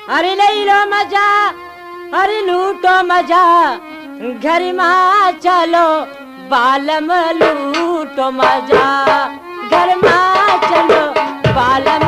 अरे ले लो मजा, अरे लूटो मजा, घर में चलो बालम लूटो मजा, घर में चलो बालम।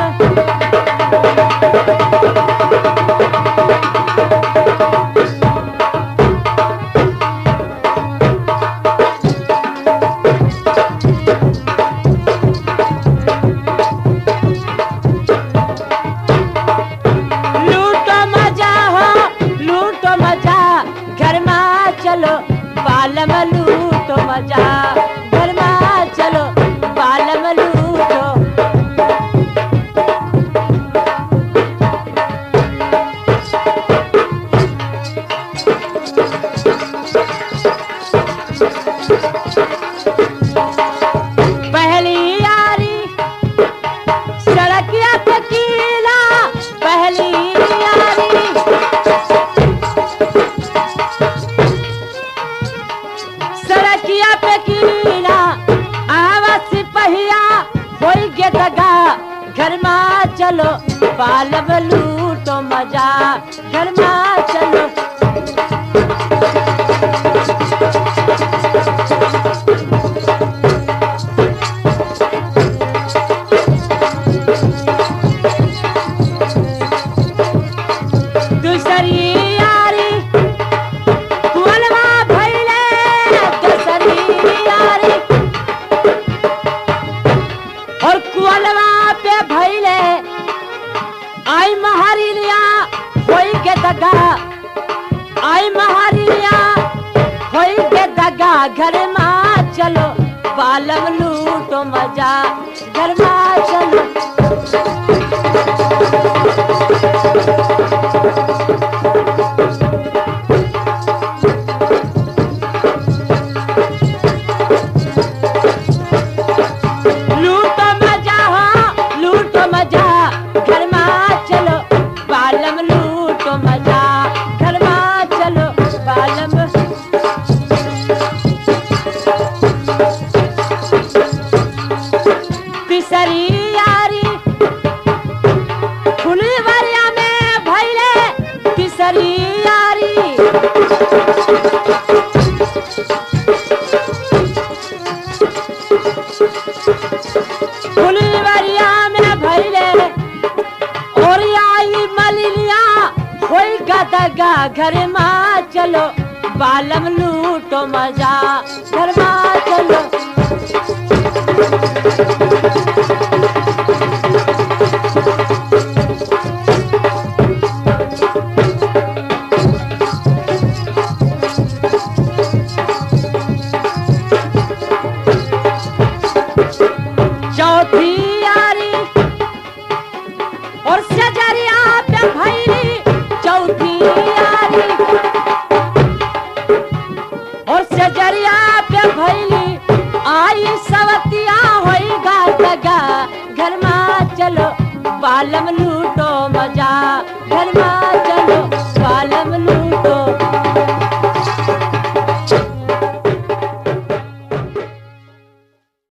चलो बालम लूटो मजा, घर में चलो बालम लूटो। पहली यारी सड़किया पे कीला, पहली यारी सड़किया पे कीला, आवाज सिपहिया होई गे दगा, घर में चलो बालम लूटो मजा, घर में चलो। दूसरी यारी कुलवा भइले, दूसरी यारी और कुलवा पे भइले, आई महारिलिया होई के दगा, आई महारिलिया होई के दगा, घर में चलो बालम लूटो मजा, घर में चलो। लूटो मजा हो, लूटो मजा, घर में चलो बालम लूटो मजा, घर में चलो बालम। तीसरी यारी फुलवरिया में भइले, तीसरी यारी फुलवरिया में भइले, और आई मलिलिया होई गदगा, घर में चलो बालम लूटो मजा, घर में चलो। चौथी यारी और सजरिया पे भइली, चौथी यारी और सजरिया पे भइली, आई सवतिया होई गा दगा, घर में चलो बालम लूटो मजा, घर में चलो।